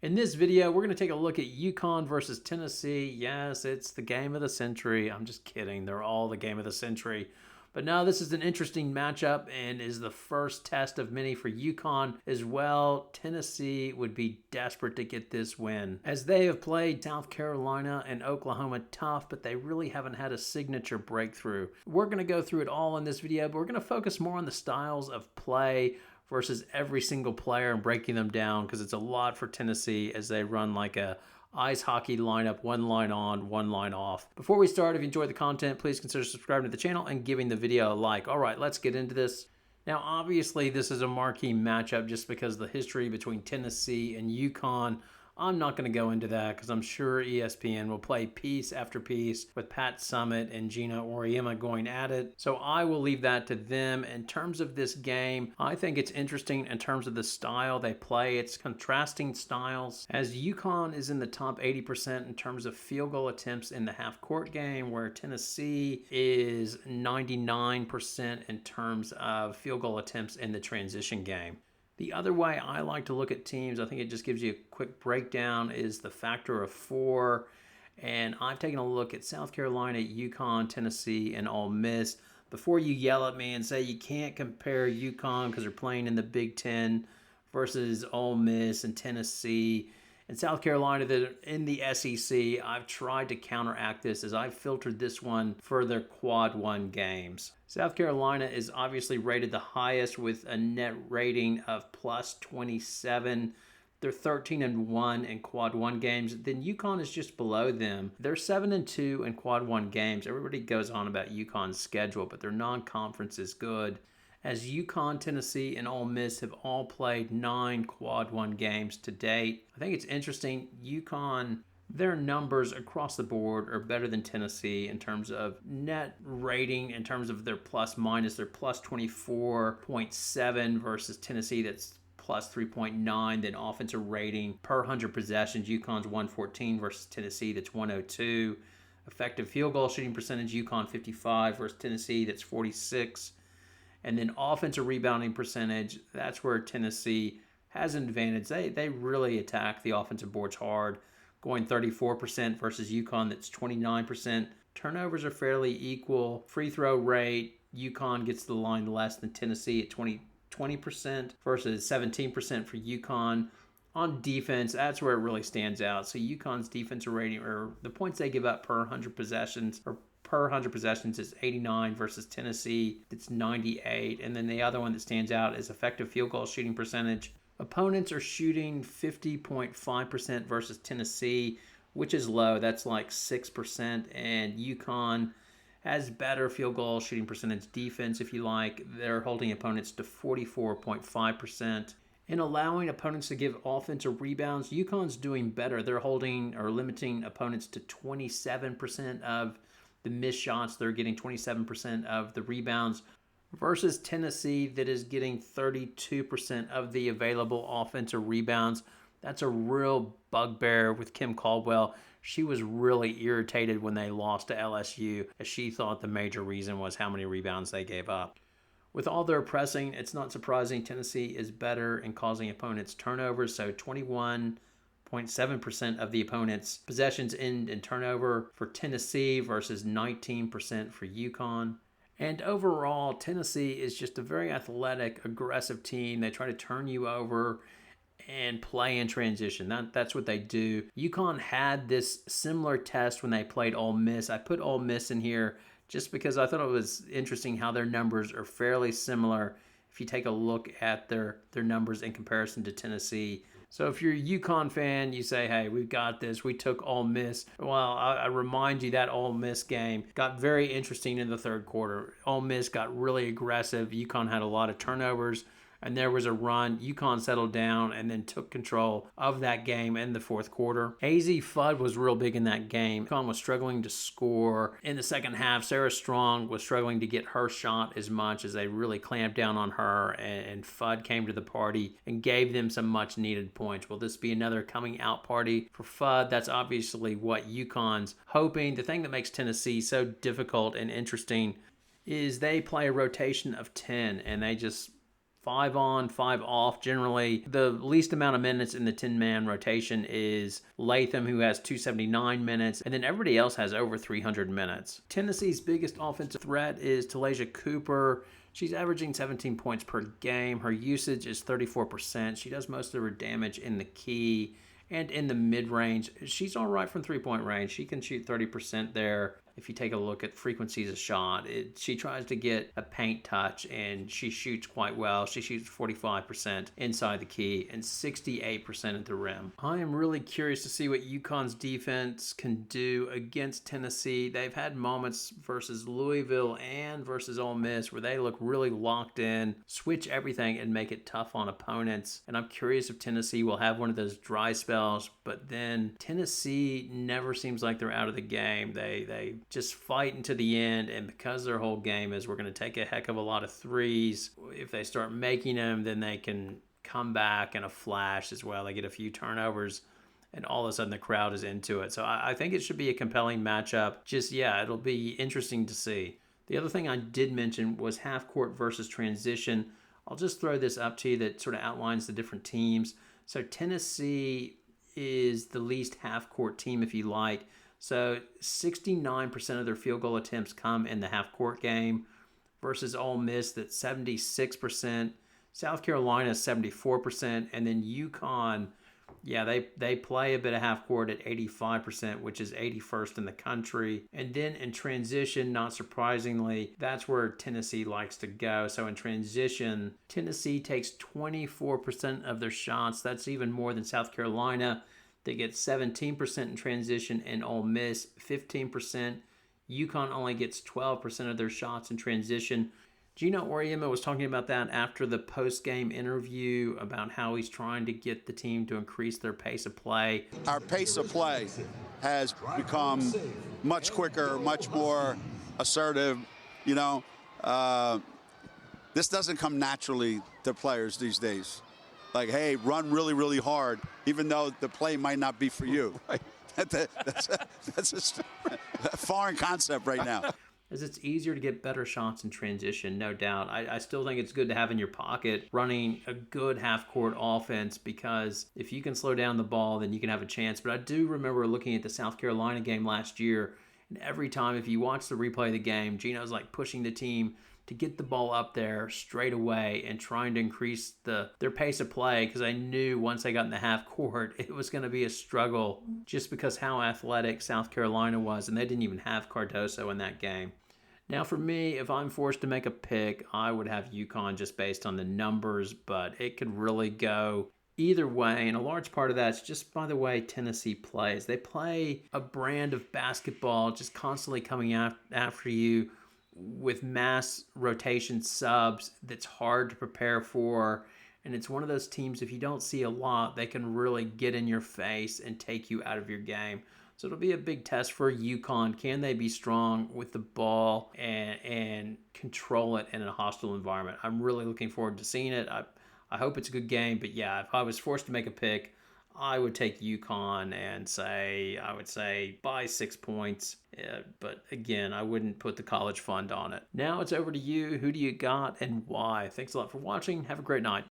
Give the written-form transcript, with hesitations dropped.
In this video, we're going to take a look at UConn versus Tennessee. Yes, it's the game of the century. I'm just kidding. They're all the game of the century. But no, this is an interesting matchup and is the first test of many for UConn as well. Tennessee would be desperate to get this win, as they have played South Carolina and Oklahoma tough, but they really haven't had a signature breakthrough. We're going to go through it all in this video, but we're going to focus more on the styles of play versus every single player and breaking them down, because it's a lot for Tennessee as they run like a ice hockey lineup, one line on, one line off. Before we start, if you enjoyed the content, please consider subscribing to the channel and giving the video a like. All right, let's get into this. Now, obviously, this is a marquee matchup just because of the history between Tennessee and UConn. I'm not going to go into that because I'm sure ESPN will play piece after piece with Pat Summitt and Gina Auriemma going at it. So I will leave that to them. In terms of this game, I think it's interesting in terms of the style they play. It's contrasting styles, as UConn is in the top 80% in terms of field goal attempts in the half-court game, where Tennessee is 99% in terms of field goal attempts in the transition game. The other way I like to look at teams, I think it just gives you a quick breakdown, is the factor of 4. And I've taken a look at South Carolina, UConn, Tennessee, and Ole Miss. Before you yell at me and say you can't compare UConn because they're playing in the Big Ten versus Ole Miss and Tennessee and South Carolina that are in the SEC, I've tried to counteract this as I've filtered this one for their quad 1 games. South Carolina is obviously rated the highest with a net rating of plus 27. They're 13-1 in quad 1 games. Then UConn is just below them. They're 7-2 in quad 1 games. Everybody goes on about UConn's schedule, but their non-conference is good, as UConn, Tennessee, and Ole Miss have all played 9 quad 1 games to date. I think it's interesting, UConn, their numbers across the board are better than Tennessee in terms of net rating, in terms of their plus minus. They're plus 24.7 versus Tennessee, that's plus 3.9. Then offensive rating per 100 possessions, UConn's 114 versus Tennessee, that's 102. Effective field goal shooting percentage, UConn 55 versus Tennessee, that's 46. And then offensive rebounding percentage, that's where Tennessee has an advantage. They really attack the offensive boards hard, going 34% versus UConn, that's 29%. Turnovers are fairly equal. Free throw rate, UConn gets to the line less than Tennessee at 20% versus 17% for UConn. On defense, that's where it really stands out. So UConn's defensive rating, or the points they give up per 100 possessions, or per 100 possessions, is 89 versus Tennessee, it's 98. And then the other one that stands out is effective field goal shooting percentage. Opponents are shooting 50.5% versus Tennessee, which is low. That's like 6%. And UConn has better field goal shooting percentage defense, if you like. They're holding opponents to 44.5%. In allowing opponents to give offensive rebounds, UConn's doing better. They're holding or limiting opponents to 27% of the missed shots. They're getting 27% of the rebounds versus Tennessee, that is getting 32% of the available offensive rebounds. That's a real bugbear with Kim Caldwell. She was really irritated when they lost to LSU, as she thought the major reason was how many rebounds they gave up. With all their pressing, it's not surprising Tennessee is better in causing opponents turnovers, so 21.7% of the opponent's possessions end in turnover for Tennessee versus 19% for UConn. And overall, Tennessee is just a very athletic, aggressive team. They try to turn you over and play in transition. That's what they do. UConn had this similar test when they played Ole Miss. I put Ole Miss in here just because I thought it was interesting how their numbers are fairly similar if you take a look at their numbers in comparison to Tennessee. So if you're a UConn fan, you say, hey, we've got this. We took Ole Miss. Well, I remind you that Ole Miss game got very interesting in the third quarter. Ole Miss got really aggressive. UConn had a lot of turnovers, and there was a run. UConn settled down and then took control of that game in the fourth quarter. AZ Fudd was real big in that game. UConn was struggling to score. In the second half, Sarah Strong was struggling to get her shot as much, as they really clamped down on her, and Fudd came to the party and gave them some much needed points. Will this be another coming out party for Fudd? That's obviously what UConn's hoping. The thing that makes Tennessee so difficult and interesting is they play a rotation of 10, and they just 5 on, 5 off. Generally, the least amount of minutes in the 10-man rotation is Latham, who has 279 minutes, and then everybody else has over 300 minutes. Tennessee's biggest offensive threat is Talaysia Cooper. She's averaging 17 points per game. Her usage is 34%. She does most of her damage in the key and in the mid-range. She's all right from three-point range. She can shoot 30% there. If you take a look at frequencies of shot, she tries to get a paint touch, and she shoots quite well. She shoots 45% inside the key and 68% at the rim. I am really curious to see what UConn's defense can do against Tennessee. They've had moments versus Louisville and versus Ole Miss where they look really locked in, switch everything, and make it tough on opponents. And I'm curious if Tennessee will have one of those dry spells, but then Tennessee never seems like they're out of the game. They just fight into the end, and because their whole game is we're going to take a heck of a lot of threes, if they start making them, then they can come back in a flash as well. They get a few turnovers, and all of a sudden the crowd is into it. So I think it should be a compelling matchup. It'll be interesting to see. The other thing I did mention was half court versus transition. I'll just throw this up to you that sort of outlines the different teams. So Tennessee is the least half court team, if you like. So 69% of their field goal attempts come in the half-court game versus Ole Miss that's 76%, South Carolina 74%, and then UConn, they play a bit of half-court at 85%, which is 81st in the country. And then in transition, not surprisingly, that's where Tennessee likes to go. So in transition, Tennessee takes 24% of their shots. That's even more than South Carolina. They get 17% in transition, and Ole Miss 15%. UConn only gets 12% of their shots in transition. Gino Auriemma was talking about that after the post-game interview about how he's trying to get the team to increase their pace of play. Our pace of play has become much quicker, much more assertive. This doesn't come naturally to players these days. Like, hey, run really, really hard, even though the play might not be for you. Right? That's a foreign concept right now. As it's easier to get better shots in transition, no doubt. I still think it's good to have in your pocket running a good half-court offense, because if you can slow down the ball, then you can have a chance. But I do remember looking at the South Carolina game last year, and every time, if you watch the replay of the game, Gino's like pushing the team to get the ball up there straight away and trying to increase their pace of play, because I knew once they got in the half court, it was going to be a struggle just because how athletic South Carolina was, and they didn't even have Cardoso in that game. Now for me, if I'm forced to make a pick, I would have UConn just based on the numbers, but it could really go either way, and a large part of that's just by the way Tennessee plays. They play a brand of basketball just constantly coming after you with mass rotation subs that's hard to prepare for. And it's one of those teams, if you don't see a lot, they can really get in your face and take you out of your game. So it'll be a big test for UConn. Can they be strong with the ball and control it in a hostile environment? I'm really looking forward to seeing it. I hope it's a good game. But yeah, if I was forced to make a pick, I would take UConn and I would say by 6 points. But again, I wouldn't put the college fund on it. Now it's over to you. Who do you got and why? Thanks a lot for watching. Have a great night.